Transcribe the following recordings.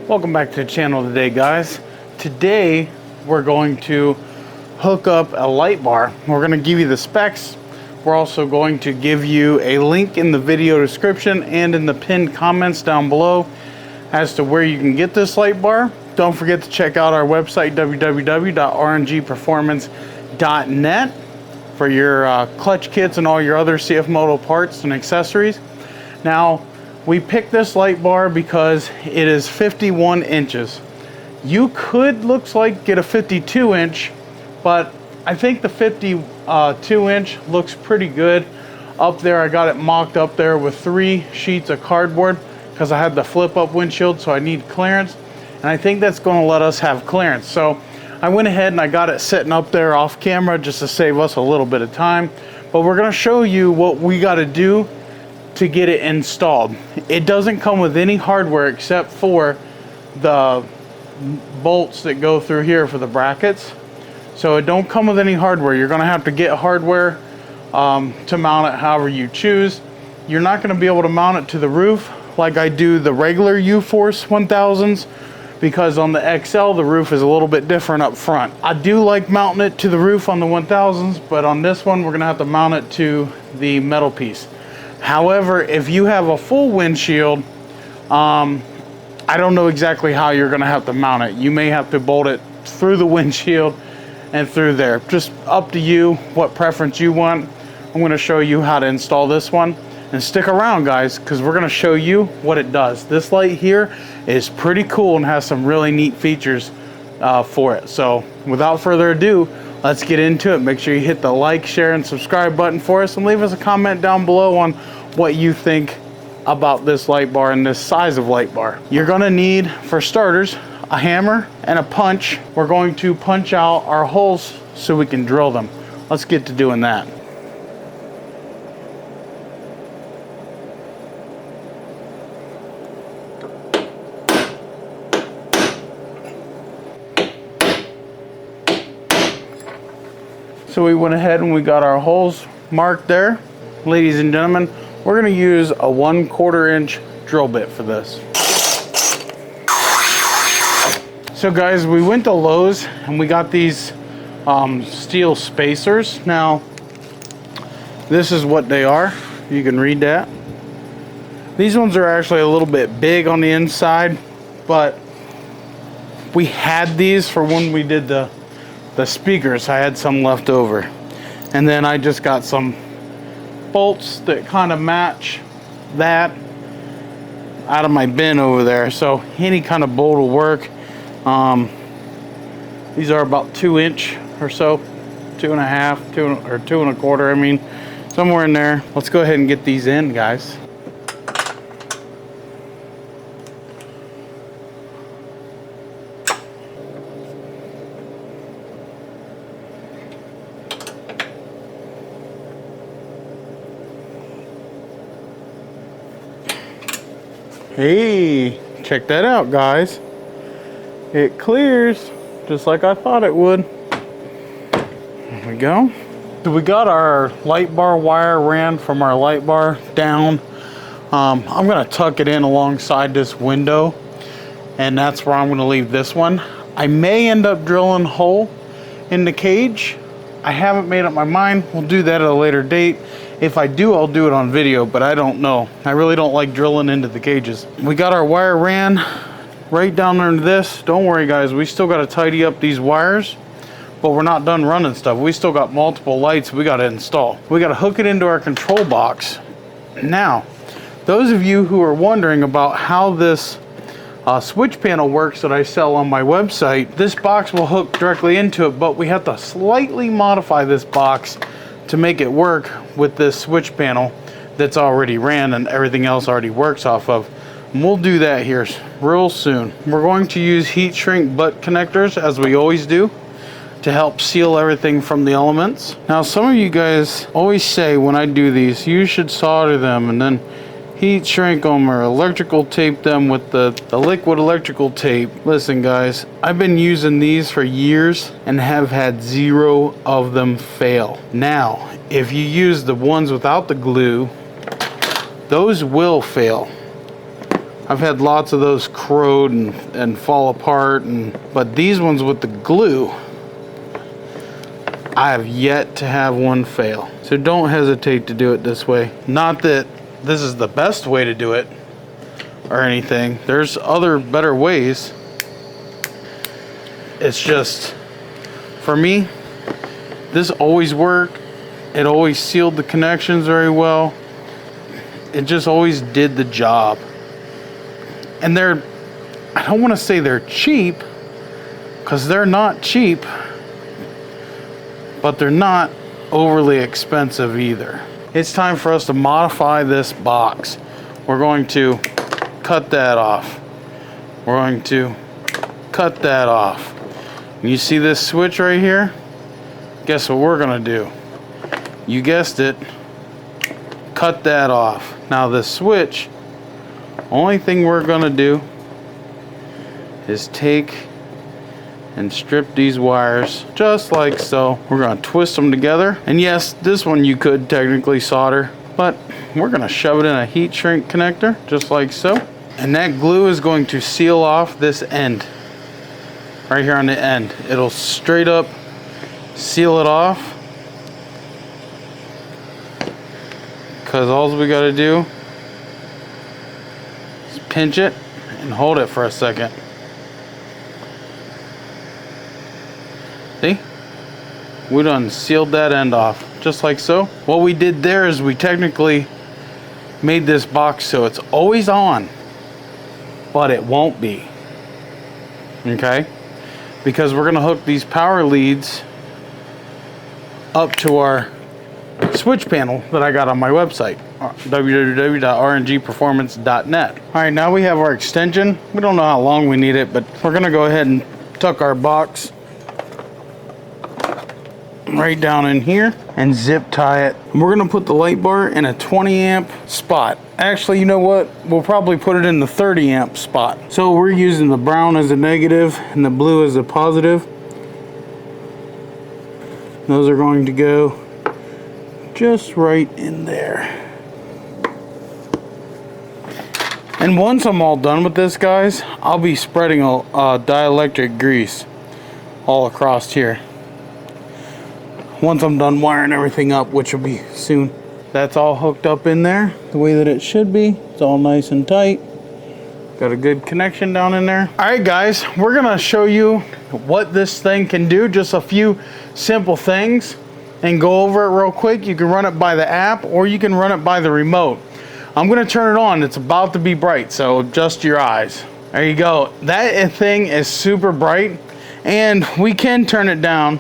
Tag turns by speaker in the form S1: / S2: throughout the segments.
S1: Welcome back to the channel today, guys. Today we're going to hook up a light bar. We're going to give you the specs. We're also going to give you a link in the video description and in the pinned comments down below as to where you can get this light bar. Don't forget to check out our website, www.rngperformance.net, for your clutch kits and all your other CFMOTO parts and accessories. Now, we picked this light bar because it is 51 inches. You could, looks like, get a 52 inch, but I think the 52 inch looks pretty good. Up there, I got it mocked up there with 3 sheets of cardboard because I had the flip up windshield, so I need clearance. And I think that's going to let us have clearance. So I went ahead and I got it sitting up there off camera just to save us a little bit of time. But we're going to show you what we got to do to get it installed. It doesn't come with any hardware except for the bolts that go through here for the brackets. So it don't come with any hardware. You're going to have to get hardware to mount it however you choose. You're not going to be able to mount it to the roof like I do the regular UForce 1000s, because on the XL the roof is a little bit different up front. I do like mounting it to the roof on the 1000s, but on this one we're going to have to mount it to the metal piece. However, if you have a full windshield, I don't know exactly how you're going to have to mount it. You may have to bolt it through the windshield and through there. Just up to you, what preference you want. I'm going to show you how to install this one. And stick around, guys, because we're going to show you what it does. This light here is pretty cool and has some really neat features for it. So without further ado, let's get into it. Make sure you hit the like, share, and subscribe button for us, and leave us a comment down below on what you think about this light bar and this size of light bar. You're gonna need, for starters, a hammer and a punch. We're going to punch out our holes so we can drill them. Let's get to doing that. So we went ahead and we got our holes marked there. Ladies and gentlemen, we're going to use a 1/4 inch drill bit for this. So guys, we went to Lowe's and we got these steel spacers. Now, this is what they are. You can read that. These ones are actually a little bit big on the inside, but we had these for when we did the speakers. I had some left over, and then I just got some bolts that kind of match that out of my bin over there, so any kind of bolt will work. These are about 2 inch or so, 2.5, 2.25, I mean, somewhere in there. Let's go ahead and get these in, guys. Hey, check that out, guys. It clears just like I thought it would. There we go. So we got our light bar wire ran from our light bar down. I'm gonna tuck it in alongside this window, and that's where I'm gonna leave this one. I may end up drilling a hole in the cage. I haven't made up my mind. We'll do that at a later date. If I do, I'll do it on video, but I don't know. I really don't like drilling into the cages. We got our wire ran right down under this. Don't worry, guys, we still got to tidy up these wires, but we're not done running stuff. We still got multiple lights we got to install. We got to hook it into our control box. Now, those of you who are wondering about how this switch panel works that I sell on my website, this box will hook directly into it, but we have to slightly modify this box to make it work with this switch panel that's already ran and everything else already works off of. And we'll do that here real soon. We're going to use heat shrink butt connectors, as we always do, to help seal everything from the elements. Now, some of you guys always say when I do these, you should solder them and then heat shrink them or electrical tape them with the liquid electrical tape. Listen, guys, I've been using these for years and have had 0 of them fail. Now, if you use the ones without the glue, those will fail. I've had lots of those corrode and fall apart, but these ones with the glue, I have yet to have one fail. So don't hesitate to do it this way. Not that this is the best way to do it or anything. There's other better ways. It's just, for me, this always worked. It always sealed the connections very well. It just always did the job. And I don't want to say they're cheap, because they're not cheap, but they're not overly expensive either. It's time for us to modify this box. We're going to cut that off. We're going to cut that off. And you see this switch right here? Guess what we're gonna do? You guessed it, cut that off. Now this switch, only thing we're gonna do is take and strip these wires just like so. We're gonna twist them together. And yes, this one you could technically solder, but we're gonna shove it in a heat shrink connector just like so. And that glue is going to seal off this end right here on the end. It'll straight up seal it off, because all we got to do is pinch it and hold it for a second. See? We done sealed that end off just like so. What we did there is we technically made this box so it's always on, but it won't be. Okay? Because we're going to hook these power leads up to our switch panel that I got on my website, www.rngperformance.net. All right, now we have our extension. We don't know how long we need it, but we're gonna go ahead and tuck our box right down in here and zip tie it. And we're gonna put the light bar in a 20 amp spot. Actually, you know what? We'll probably put it in the 30 amp spot. So we're using the brown as a negative and the blue as a positive. Those are going to go just right in there. And once I'm all done with this, guys, I'll be spreading a dielectric grease all across here. Once I'm done wiring everything up, which will be soon. That's all hooked up in there the way that it should be. It's all nice and tight. Got a good connection down in there. All right, guys, we're gonna show you what this thing can do. Just a few simple things and go over it real quick. You can run it by the app or you can run it by the remote. I'm gonna turn it on. It's about to be bright, so adjust your eyes. There you go. That thing is super bright, and we can turn it down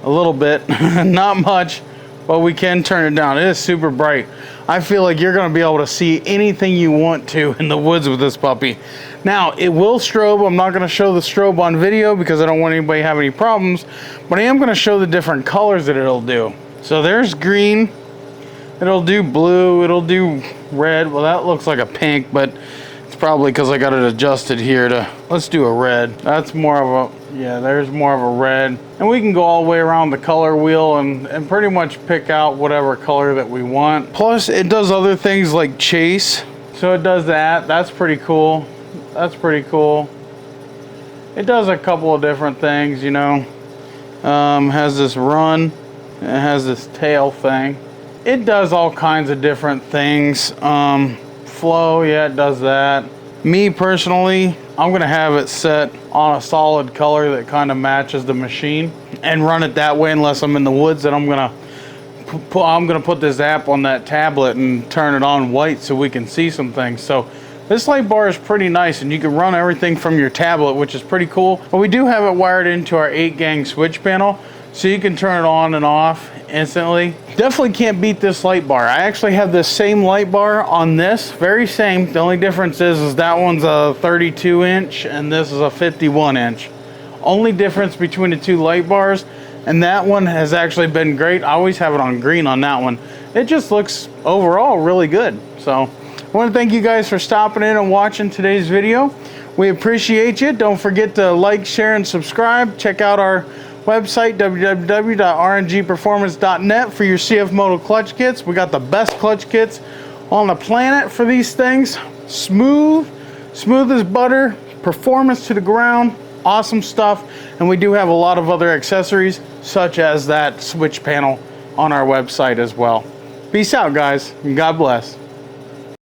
S1: a little bit, not much, but we can turn it down. It is super bright. I feel like you're gonna be able to see anything you want to in the woods with this puppy. Now, it will strobe. I'm not gonna show the strobe on video because I don't want anybody to have any problems, but I am gonna show the different colors that it'll do. So there's green, it'll do blue, it'll do red. Well, that looks like a pink, but it's probably because I got it adjusted here to, let's do a red. That's more of a, yeah, there's more of a red. And we can go all the way around the color wheel and pretty much pick out whatever color that we want. Plus, it does other things like chase. So it does that. That's pretty cool. That's pretty cool. It does a couple of different things, you know. Has this run. It has this tail thing. It does all kinds of different things. Flow, yeah, it does that. Me personally, I'm gonna have it set on a solid color that kind of matches the machine and run it that way unless I'm in the woods. And I'm gonna put this app on that tablet and turn it on white so we can see some things. So this light bar is pretty nice, and you can run everything from your tablet, which is pretty cool. But we do have it wired into our 8-gang switch panel, so you can turn it on and off instantly. Definitely can't beat this light bar. I actually have this same light bar on this, very same. The only difference is that one's a 32 inch and this is a 51 inch. Only difference between the two light bars, and that one has actually been great. I always have it on green on that one. It just looks overall really good. So I want to thank you guys for stopping in and watching today's video. We appreciate you. Don't forget to like, share, and subscribe. Check out our website, www.rngperformance.net, for your CFMOTO clutch kits. We got the best clutch kits on the planet for these things. smooth as butter, performance to the ground, awesome stuff. And we do have a lot of other accessories such as that switch panel on our website as well. Peace out, guys, and God bless.